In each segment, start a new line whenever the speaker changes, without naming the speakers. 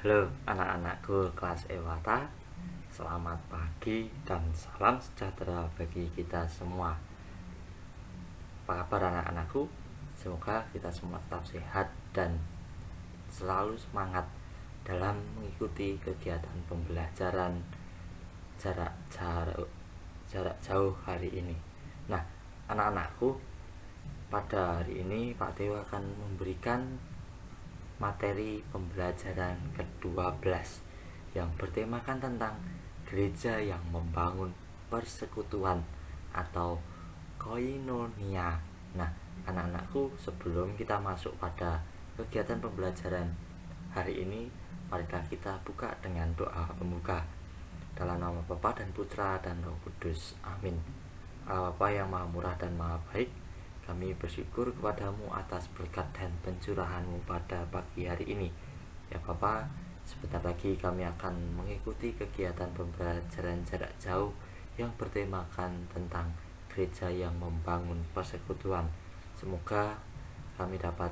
Halo anak-anakku kelas Ewata, selamat pagi dan salam sejahtera bagi kita semua. Apa kabar anak-anakku? Semoga kita semua tetap sehat dan selalu semangat dalam mengikuti kegiatan pembelajaran jarak jauh hari ini. Nah, anak-anakku, pada hari ini Pak Dewa akan memberikan materi pembelajaran ke-12 yang bertemakan tentang gereja yang membangun persekutuan atau koinonia. Nah, anak-anakku, sebelum kita masuk pada kegiatan pembelajaran hari ini, marilah kita buka dengan doa pembuka. Dalam nama Bapa dan Putra dan Roh Kudus. Amin. Allah Bapa yang Maha Murah dan Maha Baik, kami bersyukur kepadamu atas berkat dan pencurahanmu pada pagi hari ini. Ya Bapa, sebentar lagi kami akan mengikuti kegiatan pembelajaran jarak jauh yang bertemakan tentang gereja yang membangun persekutuan. Semoga kami dapat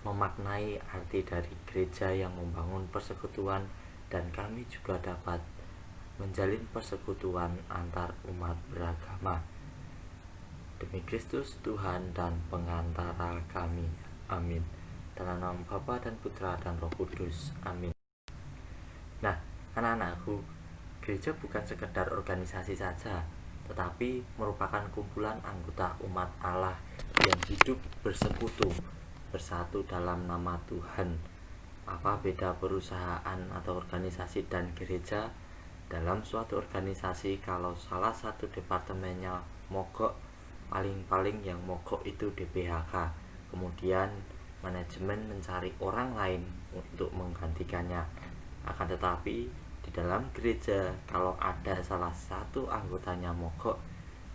memaknai arti dari gereja yang membangun persekutuan, dan kami juga dapat menjalin persekutuan antar umat beragama. Demi Kristus Tuhan dan pengantara kami. Amin. Dalam nama Bapa dan Putra dan Roh Kudus. Amin. Nah, anak-anakku, gereja bukan sekedar organisasi saja, tetapi merupakan kumpulan anggota umat Allah yang hidup bersekutu, bersatu dalam nama Tuhan. Apa beda perusahaan atau organisasi dan gereja? Dalam suatu organisasi, kalau salah satu departemennya mogok, paling-paling yang mogok itu di PHK. Kemudian manajemen mencari orang lain untuk menggantikannya. Akan tetapi di dalam gereja, kalau ada salah satu anggotanya mogok,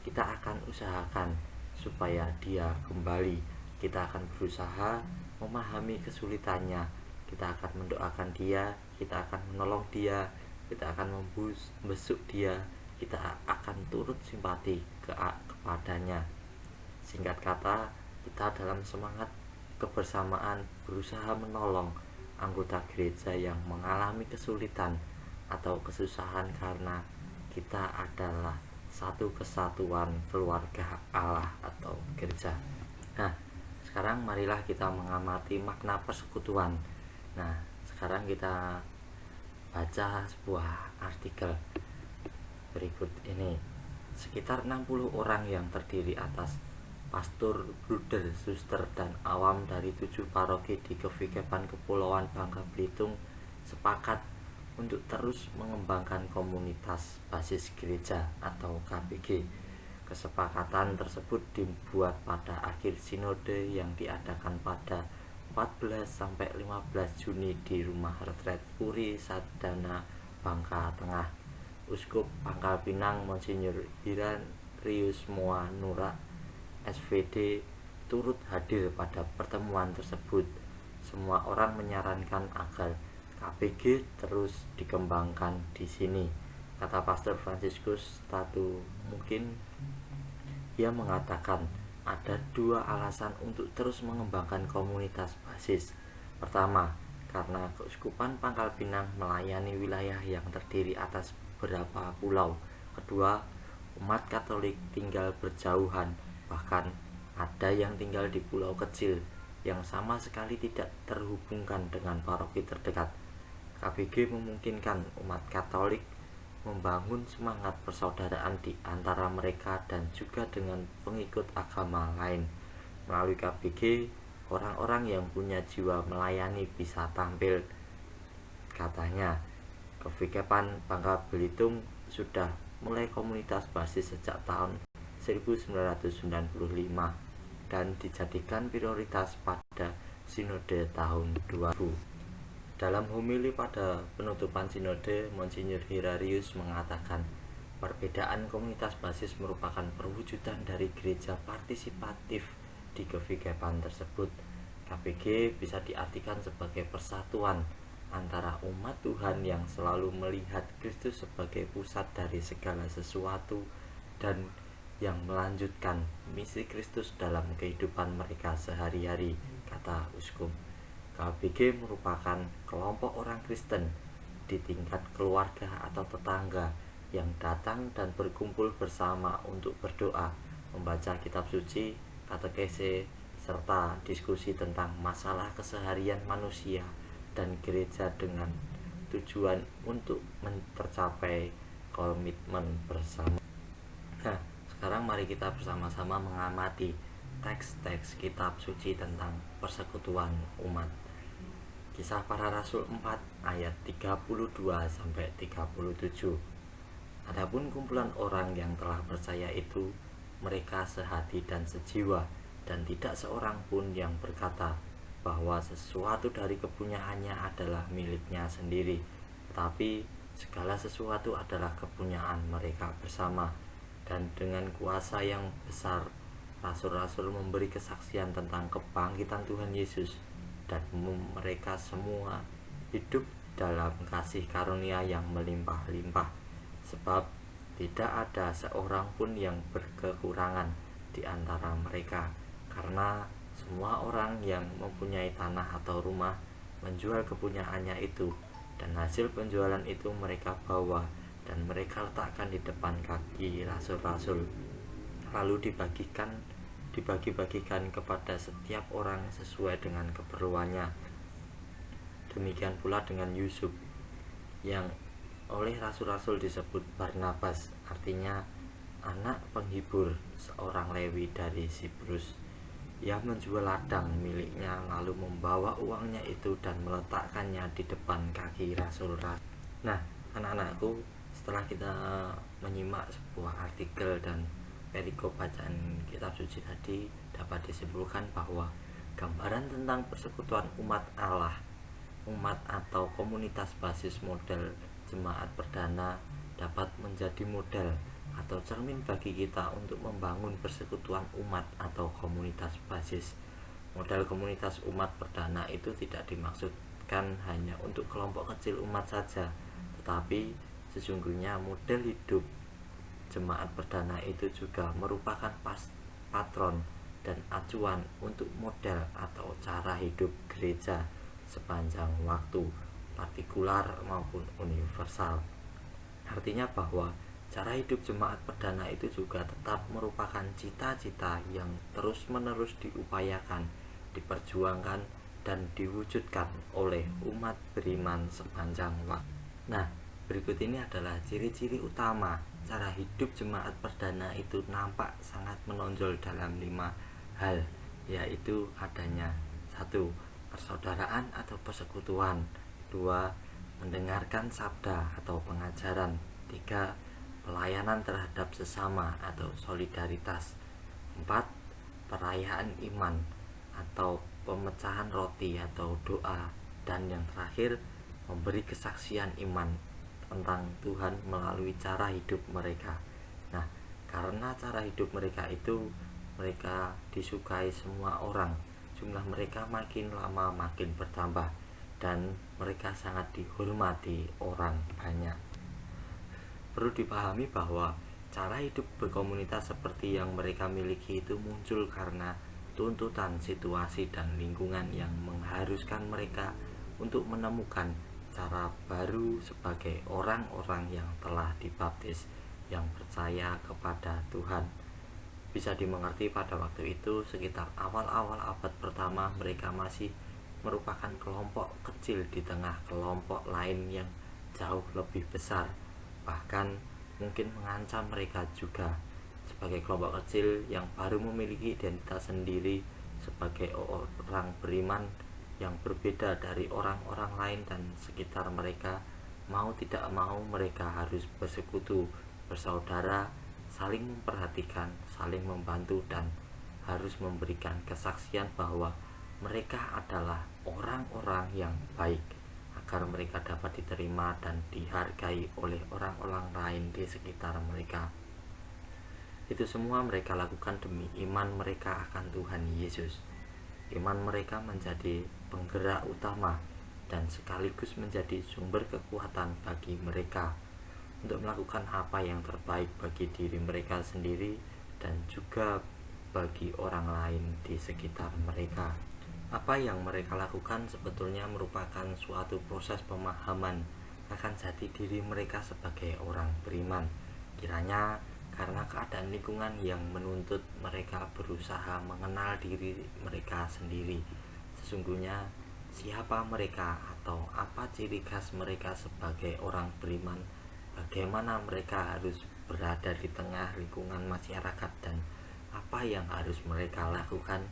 kita akan usahakan supaya dia kembali. Kita akan berusaha memahami kesulitannya. Kita akan mendoakan dia, kita akan menolong dia, kita akan membesuk dia, kita akan turut simpati kepadanya. Singkat kata, kita dalam semangat kebersamaan berusaha menolong anggota gereja yang mengalami kesulitan atau kesusahan, karena kita adalah satu kesatuan keluarga Allah atau gereja. Nah, sekarang marilah kita mengamati makna persekutuan. Nah, sekarang kita baca sebuah artikel berikut ini. Sekitar 60 orang yang terdiri atas pastor, bruder, suster, dan awam dari 7 paroki di Kevikepan Kepulauan Bangka Belitung sepakat untuk terus mengembangkan komunitas basis gereja atau KBG. Kesepakatan tersebut dibuat pada akhir sinode yang diadakan pada 14-15 Juni di Rumah Retret Puri Sadana, Bangka Tengah. Uskup Pangkal Pinang Monsinyur Hirarius Moa Nura SVD turut hadir pada pertemuan tersebut. Semua orang menyarankan agar KBG terus dikembangkan di sini, kata Pastor Franciscus Tatu. Mungkin ia mengatakan ada 2 alasan untuk terus mengembangkan komunitas basis. Pertama, karena Keuskupan Pangkal Pinang melayani wilayah yang terdiri atas beberapa pulau. Kedua, umat Katolik tinggal berjauhan, bahkan ada yang tinggal di pulau kecil yang sama sekali tidak terhubungkan dengan paroki terdekat. KBG memungkinkan umat Katolik membangun semangat persaudaraan di antara mereka dan juga dengan pengikut agama lain. Melalui KBG, orang-orang yang punya jiwa melayani bisa tampil, katanya. Kevikepan Bangka Belitung sudah mulai komunitas basis sejak tahun 1995 dan dijadikan prioritas pada sinode tahun 2000. Dalam homili pada penutupan sinode, Monsinyur Hirarius mengatakan perbedaan komunitas basis merupakan perwujudan dari gereja partisipatif di Kevikepan tersebut. KBG bisa diartikan sebagai persatuan antara umat Tuhan yang selalu melihat Kristus sebagai pusat dari segala sesuatu dan yang melanjutkan misi Kristus dalam kehidupan mereka sehari-hari, kata uskup. KBG merupakan kelompok orang Kristen di tingkat keluarga atau tetangga yang datang dan berkumpul bersama untuk berdoa, membaca kitab suci, katekese, serta diskusi tentang masalah keseharian manusia dan gereja dengan tujuan untuk tercapai komitmen bersama. Nah, sekarang mari kita bersama-sama mengamati teks-teks kitab suci tentang persekutuan umat. Kisah Para Rasul 4 ayat 32 sampai 37. Adapun kumpulan orang yang telah percaya itu, mereka sehati dan sejiwa, dan tidak seorang pun yang berkata bahwa sesuatu dari kepunyaannya adalah miliknya sendiri, tetapi segala sesuatu adalah kepunyaan mereka bersama. Dan dengan kuasa yang besar, rasul-rasul memberi kesaksian tentang kebangkitan Tuhan Yesus, dan mereka semua hidup dalam kasih karunia yang melimpah-limpah, sebab tidak ada seorang pun yang berkekurangan di antara mereka, karena semua orang yang mempunyai tanah atau rumah menjual kepunyaannya itu, dan hasil penjualan itu mereka bawa dan mereka letakkan di depan kaki rasul-rasul, lalu dibagi-bagikan kepada setiap orang sesuai dengan keperluannya. Demikian pula dengan Yusuf, yang oleh rasul-rasul disebut Barnabas, artinya anak penghibur, seorang Lewi dari Siprus. Ia menjual ladang miliknya lalu membawa uangnya itu dan meletakkannya di depan kaki rasul-rasul. Nah, anak-anakku, setelah kita menyimak sebuah artikel dan perikop bacaan kitab suci tadi, dapat disimpulkan bahwa gambaran tentang persekutuan umat Allah, umat atau komunitas basis model jemaat perdana, dapat menjadi model atau cermin bagi kita untuk membangun persekutuan umat atau komunitas basis. Model komunitas umat perdana itu tidak dimaksudkan hanya untuk kelompok kecil umat saja, tetapi sesungguhnya model hidup jemaat perdana itu juga merupakan patron dan acuan untuk model atau cara hidup gereja sepanjang waktu, partikular maupun universal. Artinya bahwa cara hidup jemaat perdana itu juga tetap merupakan cita-cita yang terus-menerus diupayakan, diperjuangkan, dan diwujudkan oleh umat beriman sepanjang waktu. Nah, berikut ini adalah ciri-ciri utama cara hidup jemaat perdana itu nampak sangat menonjol dalam 5 hal, yaitu adanya 1. Persaudaraan atau persekutuan. 2. Mendengarkan sabda atau pengajaran. 3. Pelayanan terhadap sesama atau solidaritas. 4. Perayaan iman atau pemecahan roti atau doa. Dan yang terakhir, memberi kesaksian iman tentang Tuhan melalui cara hidup mereka. Nah, karena cara hidup mereka itu mereka disukai semua orang, jumlah mereka makin lama makin bertambah, dan mereka sangat dihormati orang banyak. Perlu dipahami bahwa cara hidup berkomunitas seperti yang mereka miliki itu muncul karena tuntutan situasi dan lingkungan yang mengharuskan mereka untuk menemukan cara baru sebagai orang-orang yang telah dibaptis, yang percaya kepada Tuhan. Bisa dimengerti pada waktu itu sekitar awal-awal abad pertama mereka masih merupakan kelompok kecil di tengah kelompok lain yang jauh lebih besar, bahkan mungkin mengancam mereka juga. Sebagai kelompok kecil yang baru memiliki identitas sendiri sebagai orang beriman yang berbeda dari orang-orang lain dan sekitar mereka, mau tidak mau mereka harus bersekutu, bersaudara, saling memperhatikan, saling membantu, dan harus memberikan kesaksian bahwa mereka adalah orang-orang yang baik, agar mereka dapat diterima dan dihargai oleh orang-orang lain di sekitar mereka. Itu semua mereka lakukan demi iman mereka akan Tuhan Yesus. Iman mereka menjadi penggerak utama dan sekaligus menjadi sumber kekuatan bagi mereka untuk melakukan apa yang terbaik bagi diri mereka sendiri dan juga bagi orang lain di sekitar mereka. Apa yang mereka lakukan sebetulnya merupakan suatu proses pemahaman akan jati diri mereka sebagai orang beriman. Kiranya karena keadaan lingkungan yang menuntut mereka berusaha mengenal diri mereka sendiri. Sesungguhnya siapa mereka atau apa ciri khas mereka sebagai orang beriman, bagaimana mereka harus berada di tengah lingkungan masyarakat, dan apa yang harus mereka lakukan,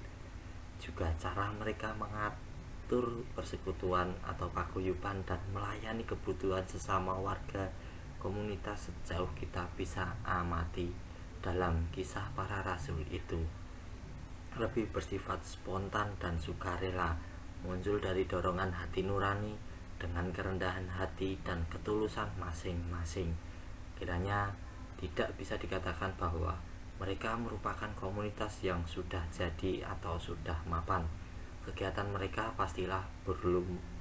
juga cara mereka mengatur persekutuan atau paguyuban dan melayani kebutuhan sesama warga komunitas sejauh kita bisa amati dalam kisah para rasul itu lebih bersifat spontan dan sukarela, muncul dari dorongan hati nurani dengan kerendahan hati dan ketulusan masing-masing. Kiranya tidak bisa dikatakan bahwa mereka merupakan komunitas yang sudah jadi atau sudah mapan. Kegiatan mereka pastilah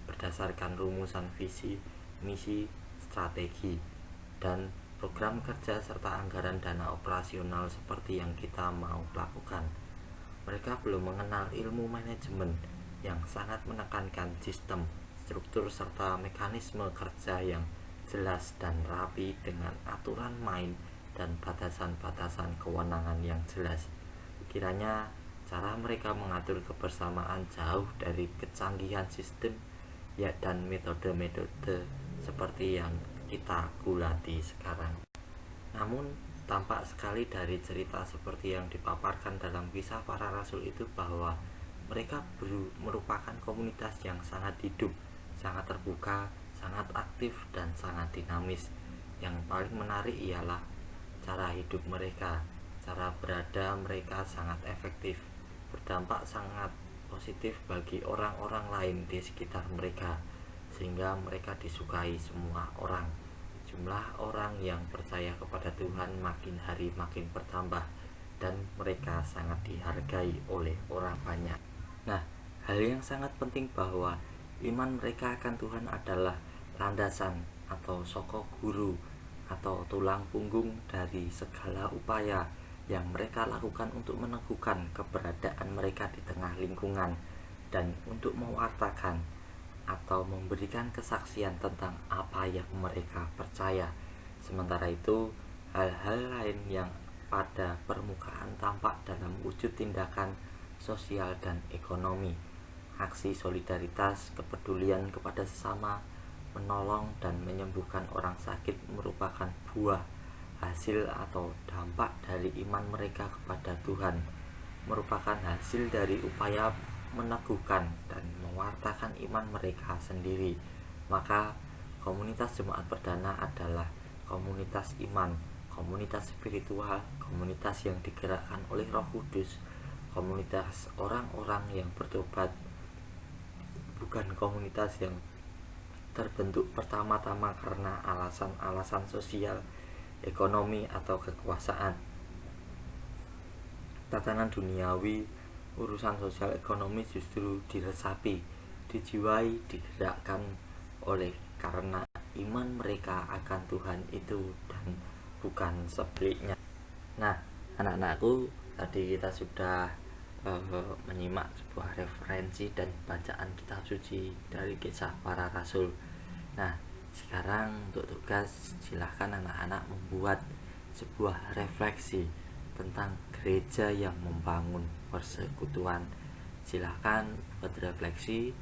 berdasarkan rumusan visi, misi, strategi, dan program kerja serta anggaran dana operasional seperti yang kita mau lakukan. Mereka belum mengenal ilmu manajemen yang sangat menekankan sistem, struktur, serta mekanisme kerja yang jelas dan rapi dengan aturan main dan batasan-batasan kewenangan yang jelas. Kiranya cara mereka mengatur kebersamaan jauh dari kecanggihan sistem ya dan metode-metode seperti yang kita gulati sekarang. Namun tampak sekali dari cerita seperti yang dipaparkan dalam kisah para rasul itu bahwa mereka merupakan komunitas yang sangat hidup, sangat terbuka, sangat aktif, dan sangat dinamis. Yang paling menarik ialah cara hidup mereka, cara berada mereka sangat efektif, berdampak sangat positif bagi orang-orang lain di sekitar mereka, sehingga mereka disukai semua orang. Jumlah orang yang percaya kepada Tuhan makin hari makin bertambah dan mereka sangat dihargai oleh orang banyak. Nah, hal yang sangat penting bahwa iman mereka akan Tuhan adalah landasan atau sokok guru atau tulang punggung dari segala upaya yang mereka lakukan untuk meneguhkan keberadaan mereka di tengah lingkungan dan untuk mewartakan atau memberikan kesaksian tentang apa yang mereka percaya. Sementara itu, hal-hal lain yang pada permukaan tampak dalam wujud tindakan sosial dan ekonomi, aksi solidaritas, kepedulian kepada sesama, menolong dan menyembuhkan orang sakit merupakan buah, hasil atau dampak dari iman mereka kepada Tuhan, merupakan hasil dari upaya meneguhkan dan mewartakan iman mereka sendiri. Maka komunitas jemaat perdana adalah komunitas iman, komunitas spiritual, komunitas yang digerakkan oleh Roh Kudus, komunitas orang-orang yang bertobat, bukan komunitas yang terbentuk pertama-tama karena alasan-alasan sosial, ekonomi, atau kekuasaan. Tatanan duniawi, urusan sosial ekonomi justru diresapi, dijiwai, digerakkan oleh karena iman mereka akan Tuhan itu dan bukan sebaliknya. Nah, anak-anakku, tadi kita sudah menyimak sebuah referensi dan bacaan kitab suci dari kisah para rasul. Nah, sekarang untuk tugas silahkan anak-anak membuat sebuah refleksi tentang gereja yang membangun persekutuan. Silahkan buat refleksi,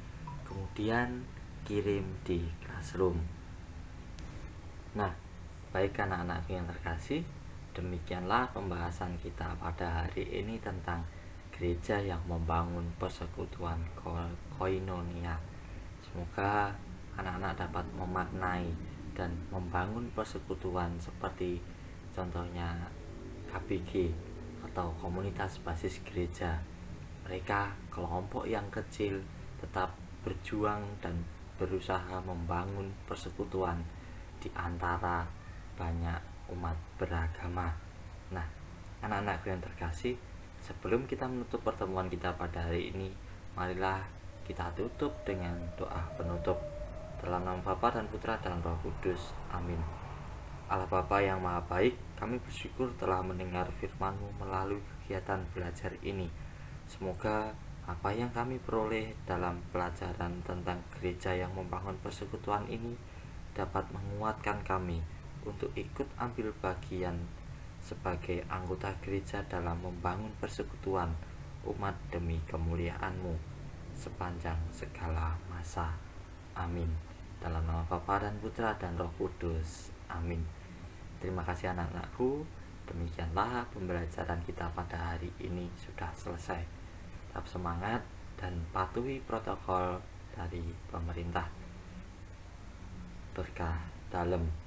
kemudian kirim di classroom. Nah, baik anak-anak yang terkasih, demikianlah pembahasan kita pada hari ini tentang gereja yang membangun persekutuan koinonia. Semoga anak-anak dapat memaknai dan membangun persekutuan seperti contohnya KBG atau komunitas basis gereja. Mereka kelompok yang kecil tetap berjuang dan berusaha membangun persekutuan di antara banyak umat beragama. Nah, anak-anakku yang terkasih, sebelum kita menutup pertemuan kita pada hari ini, marilah kita tutup dengan doa penutup. Dalam nama Bapa dan Putra dan Roh Kudus. Amin. Allah Bapa yang Maha Baik, kami bersyukur telah mendengar firman-Mu melalui kegiatan belajar ini. Semoga Apa yang kami peroleh dalam pelajaran tentang gereja yang membangun persekutuan ini dapat menguatkan kami untuk ikut ambil bagian sebagai anggota gereja dalam membangun persekutuan umat demi kemuliaan-Mu sepanjang segala masa. Amin. Dalam nama Bapa dan Putra dan Roh Kudus. Amin. Terima kasih anak-anakku. Demikianlah pembelajaran kita pada hari ini sudah selesai. Tetap semangat dan patuhi protokol dari pemerintah. Berkah dalam.